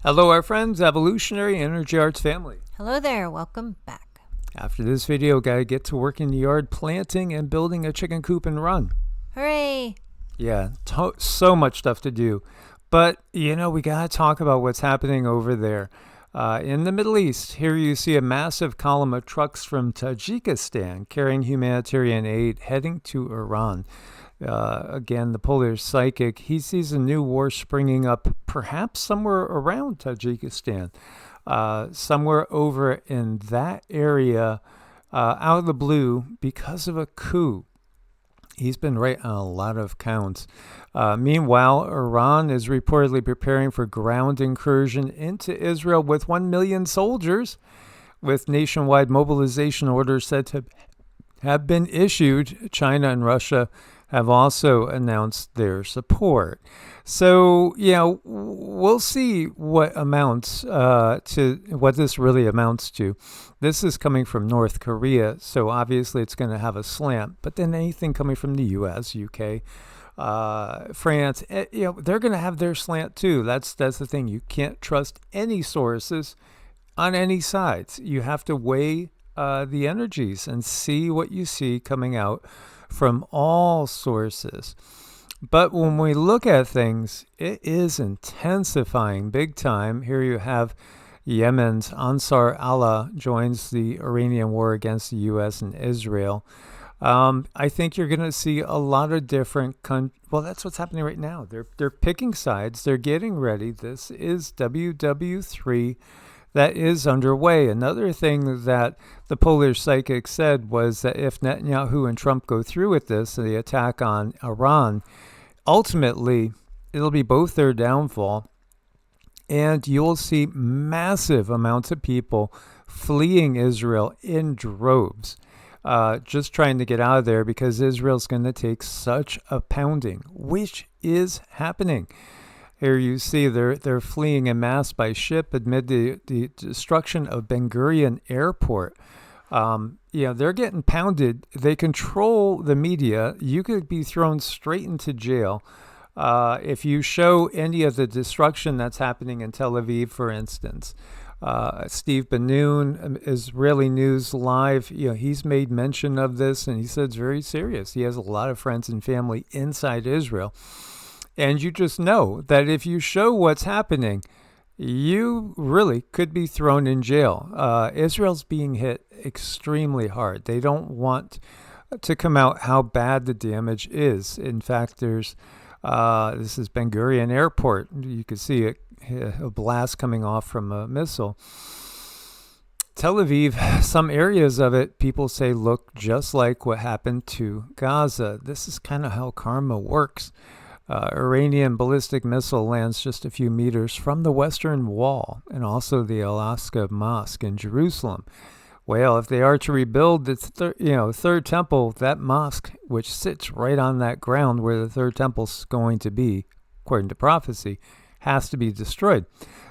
Hello, our friends, Evolutionary Energy Arts family. Hello there, welcome back. After this video, gotta get to work in the yard planting and building a chicken coop and run. Hooray! Yeah, so much stuff to do. But, we gotta talk about what's happening over there. In the Middle East, here you see a massive column of trucks from Tajikistan carrying humanitarian aid heading to Iran. Again, the polar psychic, he sees a new war springing up perhaps somewhere around Tajikistan, somewhere over in that area, out of the blue because of a coup. He's been right on a lot of counts. Meanwhile, Iran is reportedly preparing for ground incursion into Israel with 1 million soldiers, with nationwide mobilization orders said to have been issued. China and Russia have also announced their support. So, we'll see what amounts to what this really amounts to. This is coming from North Korea, so obviously it's going to have a slant. But then anything coming from the U.S., UK, France, they're going to have their slant too. That's the thing. You can't trust any sources on any sides. You have to weigh the energies and see what you see coming out from all sources. But when we look at things, it is intensifying big time. Here you have Yemen's Ansar Allah joins the Iranian war against the U.S. and Israel. I think you're going to see a lot of different well, that's what's happening right now. They're picking sides. They're getting ready. This is WW3 that is underway. Another thing that the polar psychic said was that if Netanyahu and Trump go through with this, the attack on Iran, ultimately it'll be both their downfall, and you'll see massive amounts of people fleeing Israel in droves, just trying to get out of there because Israel's going to take such a pounding, which is happening. Here you see they're fleeing en masse by ship amid the destruction of Ben Gurion Airport. They're getting pounded. They control the media. You could be thrown straight into jail if you show any of the destruction that's happening in Tel Aviv, for instance. Steve Ben-Nun, Israeli News Live, he's made mention of this, and he said it's very serious. He has a lot of friends and family inside Israel. And you just know that if you show what's happening, you really could be thrown in jail. Israel's being hit extremely hard. They don't want to come out how bad the damage is. In fact, this is Ben Gurion Airport. You can see a blast coming off from a missile. Tel Aviv, some areas of it, people say, look just like what happened to Gaza. This is kind of how karma works. Iranian ballistic missile lands just a few meters from the Western Wall and also the Al-Aqsa Mosque in Jerusalem. Well, if they are to rebuild the third temple, that mosque, which sits right on that ground where the third temple's going to be, according to prophecy, has to be destroyed.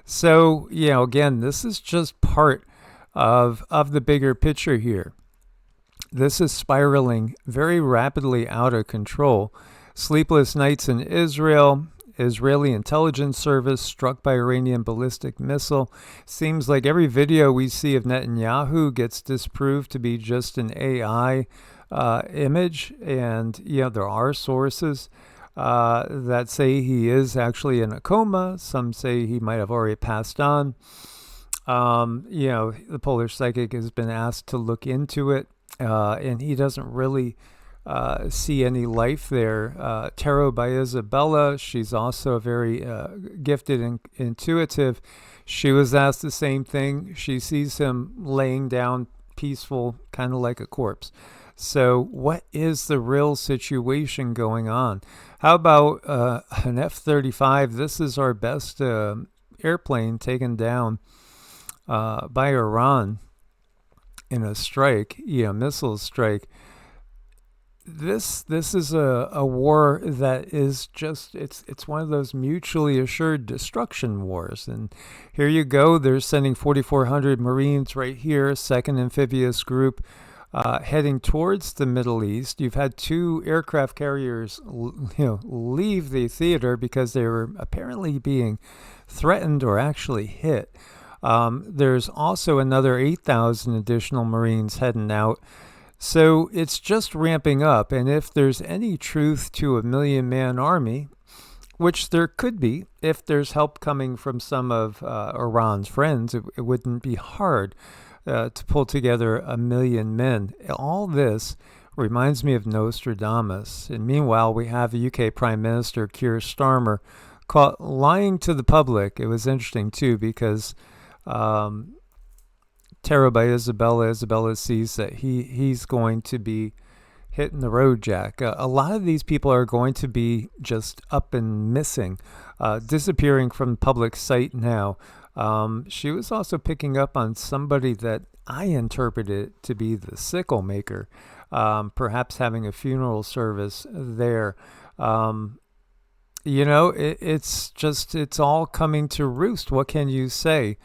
So, again, this is just part of the bigger picture here. This is spiraling very rapidly out of control. Sleepless nights in Israel, Israeli intelligence service struck by Iranian ballistic missile. Seems like every video we see of Netanyahu gets disproved to be just an AI image. And, there are sources that say he is actually in a coma. Some say he might have already passed on. The polar psychic has been asked to look into it, and he doesn't really see any life there. Tarot by Isabella, she's also very gifted and intuitive. She was asked the same thing. She sees him laying down peaceful, kind of like a corpse. So what is the real situation going on? How about an F-35? This is our best airplane taken down by Iran in a strike, missile strike. This is a war that is just, it's one of those mutually assured destruction wars. And here you go, they're sending 4,400 Marines right here, 2nd Amphibious Group, heading towards the Middle East. You've had 2 aircraft carriers leave the theater because they were apparently being threatened or actually hit. There's also another 8,000 additional Marines heading out. So it's just ramping up. And if there's any truth to a 1,000,000-man army, which there could be if there's help coming from some of Iran's friends, it wouldn't be hard to pull together 1,000,000 men. All this reminds me of Nostradamus. And meanwhile, we have UK Prime Minister Keir Starmer caught lying to the public. It was interesting, too, because Terror by Isabella sees that he's going to be hitting the road, Jack. A lot of these people are going to be just up and missing, disappearing from public sight now. She was also picking up on somebody that I interpreted to be the sickle maker, perhaps having a funeral service there. It's all coming to roost. What can you say?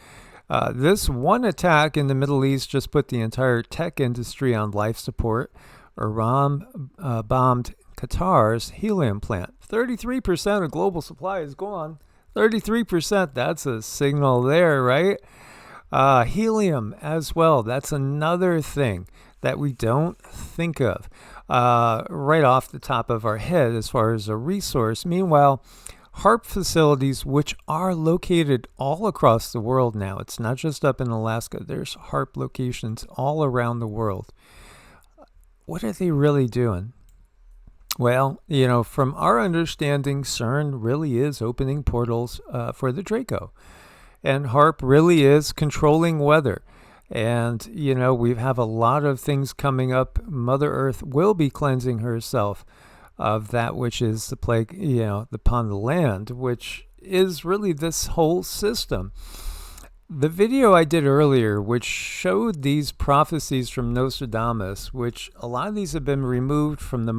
This one attack in the Middle East just put the entire tech industry on life support. Iran bombed Qatar's helium plant. 33% of global supply is gone. 33%, that's a signal there, right? Helium as well. That's another thing that we don't think of right off the top of our head as far as a resource. Meanwhile, HARP facilities, which are located all across the world now. It's not just up in Alaska. There's HARP locations all around the world. What are they really doing? Well, from our understanding, CERN really is opening portals for the Draco. And HARP really is controlling weather. And, we have a lot of things coming up. Mother Earth will be cleansing herself of that which is the plague, upon the land, which is really this whole system. The video I did earlier, which showed these prophecies from Nostradamus, which a lot of these have been removed from the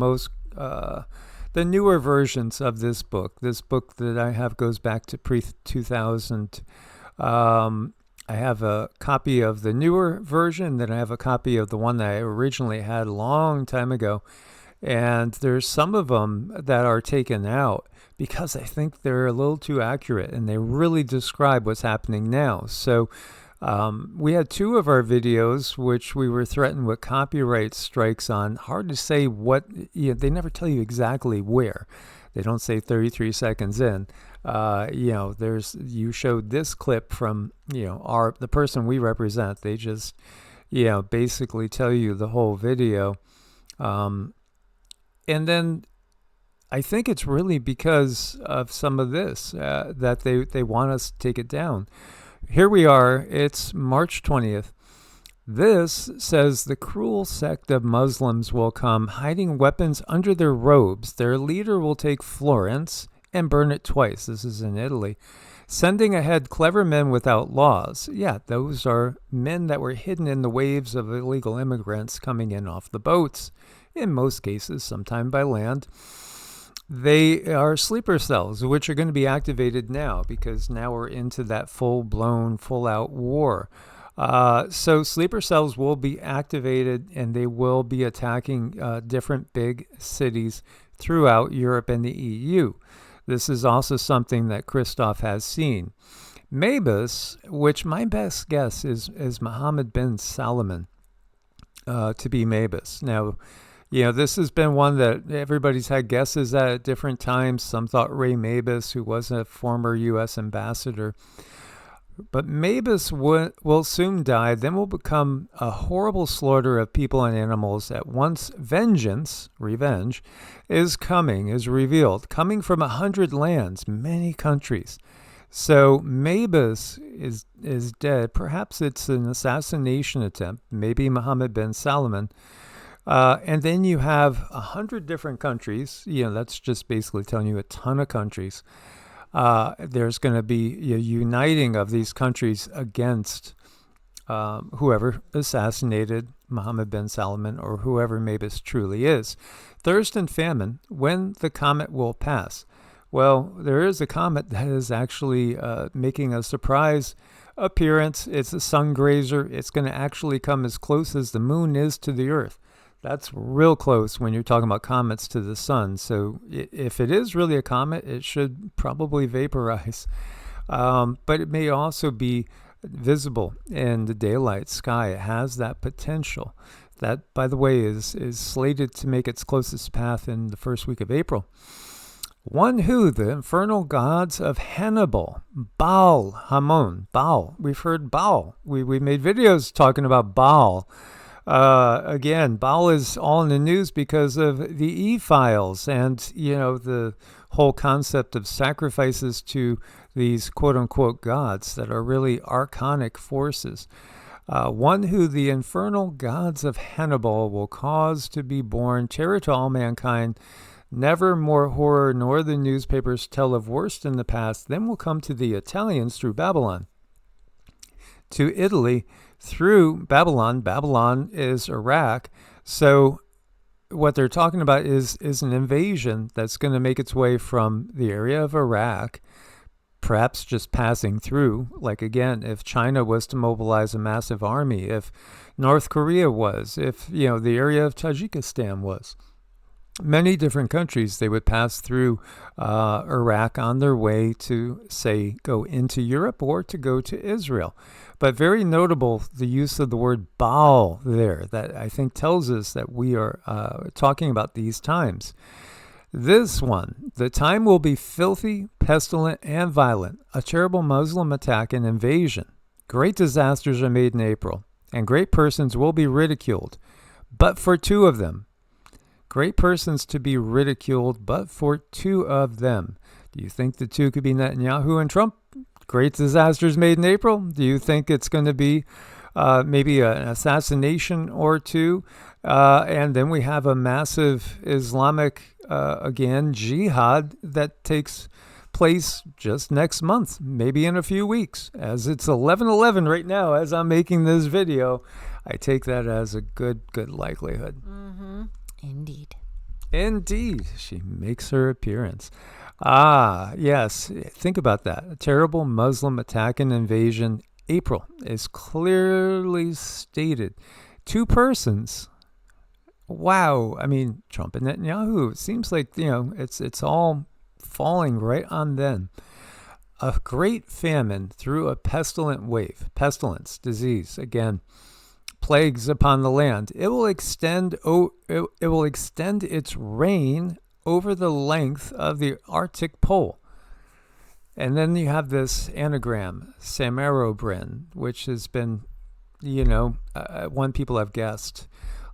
newer versions of this book. This book that I have goes back to pre-2000. I have a copy of the newer version, then I have a copy of the one that I originally had a long time ago. And there's some of them that are taken out because I think they're a little too accurate and they really describe what's happening now. So we had two of our videos which we were threatened with copyright strikes on. Hard to say what, they never tell you exactly where. They don't say 33 seconds in. You showed this clip from, the person we represent. They just, basically tell you the whole video. And then I think it's really because of some of this that they want us to take it down. Here we are. It's March 20th. This says the cruel sect of Muslims will come hiding weapons under their robes. Their leader will take Florence and burn it twice. This is in Italy. Sending ahead clever men without laws. Yeah, those are men that were hidden in the waves of illegal immigrants coming in off the boats. In most cases, sometime by land. They are sleeper cells, which are going to be activated now because now we're into that full-blown, full-out war. So sleeper cells will be activated and they will be attacking different big cities throughout Europe and the EU. This is also something that Christoph has seen. Mabus, which my best guess is Mohammed bin Salman to be Mabus. Now, this has been one that everybody's had guesses at different times. Some thought Ray Mabus, who was a former U.S. ambassador. But Mabus will soon die, then will become a horrible slaughter of people and animals at once. Revenge, is revealed, coming from 100 lands, many countries. So Mabus is dead. Perhaps it's an assassination attempt, maybe Mohammed bin Salman. And then you have 100 different countries. That's just basically telling you a ton of countries. There's going to be a uniting of these countries against whoever assassinated Mohammed bin Salman or whoever Mabus truly is. Thirst and famine, when the comet will pass. Well, there is a comet that is actually making a surprise appearance. It's a sun grazer. It's going to actually come as close as the moon is to the Earth. That's real close when you're talking about comets to the sun. So if it is really a comet, it should probably vaporize. But it may also be visible in the daylight sky. It has that potential. That, by the way, is slated to make its closest path in the first week of April. One who, the infernal gods of Hannibal, Baal, Hamon, Baal. We've heard Baal. We made videos talking about Baal. Again, Baal is all in the news because of the E-files and, the whole concept of sacrifices to these quote-unquote gods that are really archonic forces. One who the infernal gods of Hannibal will cause to be born, terror to all mankind, never more horror nor the newspapers tell of worst in the past, then will come to the Italians through Babylon. To Italy through Babylon. Babylon is Iraq. So what they're talking about is an invasion that's going to make its way from the area of Iraq, perhaps just passing through. Like, again, if China was to mobilize a massive army, if North Korea was, if, the area of Tajikistan was. Many different countries, they would pass through Iraq on their way to, say, go into Europe or to go to Israel. But very notable, the use of the word Baal there, that I think tells us that we are talking about these times. This one, the time will be filthy, pestilent, and violent, a terrible Muslim attack and invasion. Great disasters are made in April, and great persons will be ridiculed, but for two of them. Great persons to be ridiculed, but for two of them. Do you think the two could be Netanyahu and Trump? Great disasters made in April. Do you think it's going to be maybe an assassination or two? And then we have a massive Islamic, Jihad that takes place just next month, maybe in a few weeks. As it's 11/11 right now, as I'm making this video, I take that as a good likelihood. Mm-hmm. Indeed, she makes her appearance. Ah, yes, think about that. A terrible Muslim attack and invasion. April is clearly stated. Two persons. Wow, I mean, Trump and Netanyahu. It seems like, it's all falling right on them. A great famine through a pestilent wave. Pestilence, disease, again. Plagues upon the land. It will extend its reign over the length of the Arctic pole. And then you have this anagram, Samarobrin, which has been, one people have guessed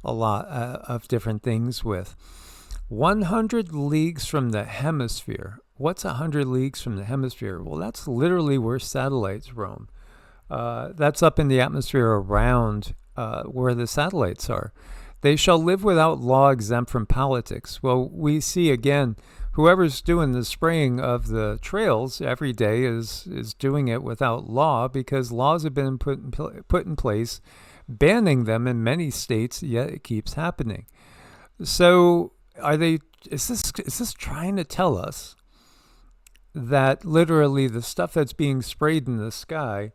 a lot of different things with. 100 leagues from the hemisphere. What's 100 leagues from the hemisphere? Well, that's literally where satellites roam. That's up in the atmosphere around where the satellites are. They shall live without law, exempt from politics. Well, we see again, whoever's doing the spraying of the trails every day is doing it without law, because laws have been put in place banning them in many states, yet it keeps happening. So is this trying to tell us that literally the stuff that's being sprayed in the sky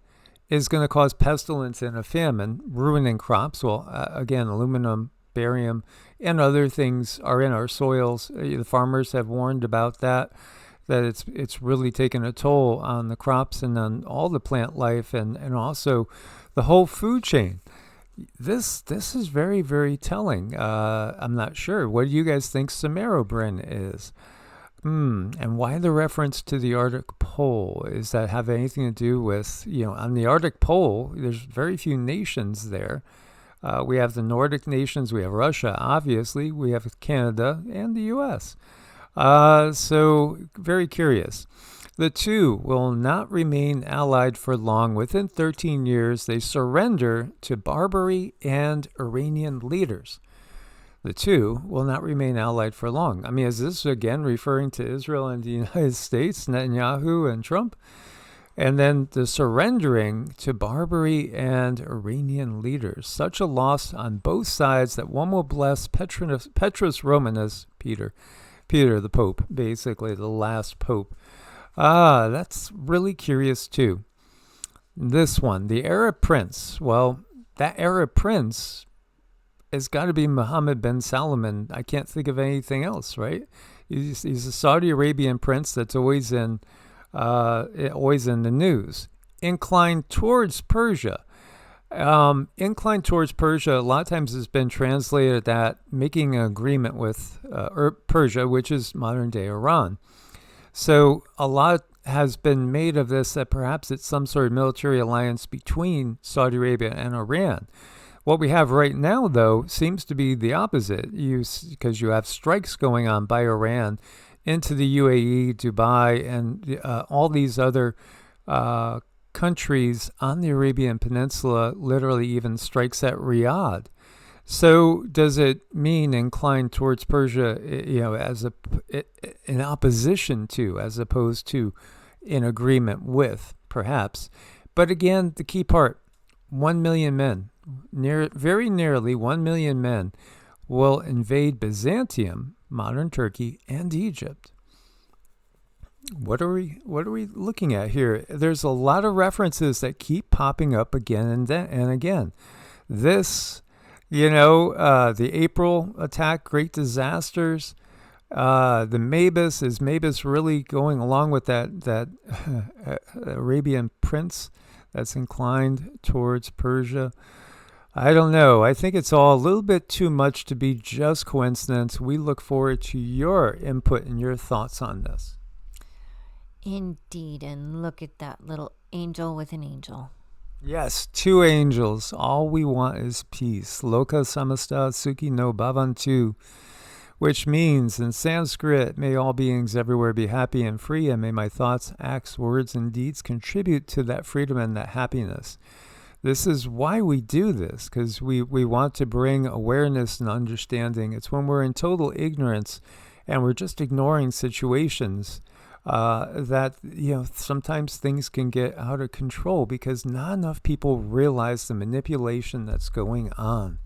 is going to cause pestilence and a famine, ruining crops? Well, again, aluminum, barium, and other things are in our soils. The farmers have warned about that it's really taken a toll on the crops and on all the plant life and also the whole food chain. This is very, very telling. I'm not sure. What do you guys think Samarobrin is? And why the reference to the Arctic Pole? Is that have anything to do with, on the Arctic Pole, there's very few nations there. We have the Nordic nations, we have Russia, obviously, we have Canada, and the U.S. So, very curious. The two will not remain allied for long. Within 13 years, they surrender to Barbary and Iranian leaders. The two will not remain allied for long. I mean, is this again referring to Israel and the United States, Netanyahu and Trump? And then the surrendering to Barbary and Iranian leaders. Such a loss on both sides that one will bless Petrus Romanus, Peter the Pope, basically the last Pope. That's really curious too. This one, the Arab Prince. Well, that Arab Prince has got to be Mohammed bin Salman. I can't think of anything else, right? He's a Saudi Arabian prince that's always in always in the news. Inclined towards Persia. Inclined towards Persia, a lot of times has been translated that making an agreement with Persia, which is modern day Iran. So a lot has been made of this, that perhaps it's some sort of military alliance between Saudi Arabia and Iran. What we have right now, though, seems to be the opposite, because you have strikes going on by Iran into the UAE, Dubai, and all these other countries on the Arabian Peninsula, literally even strikes at Riyadh. So does it mean inclined towards Persia, as in opposition to, as opposed to in agreement with, perhaps? But again, the key part, 1 million men, very nearly 1 million men will invade Byzantium, modern Turkey, and Egypt. What are we looking at here? There's a lot of references that keep popping up again and again. This, the April attack, great disasters. The Mavis, is Mavis really going along with that Arabian prince that's inclined towards Persia? I don't know. I think it's all a little bit too much to be just coincidence. We look forward to your input and your thoughts on this. Indeed. And look at that little angel with an angel. Yes, 2 angels. All we want is peace. Loka samasta sukhi no bhavantu, which means in Sanskrit, may all beings everywhere be happy and free, and may my thoughts, acts, words, and deeds contribute to that freedom and that happiness. This is why we do this, because we want to bring awareness and understanding. It's when we're in total ignorance and we're just ignoring situations that sometimes things can get out of control because not enough people realize the manipulation that's going on.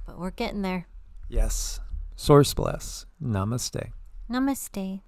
But we're getting there. Yes. Source bless. Namaste. Namaste.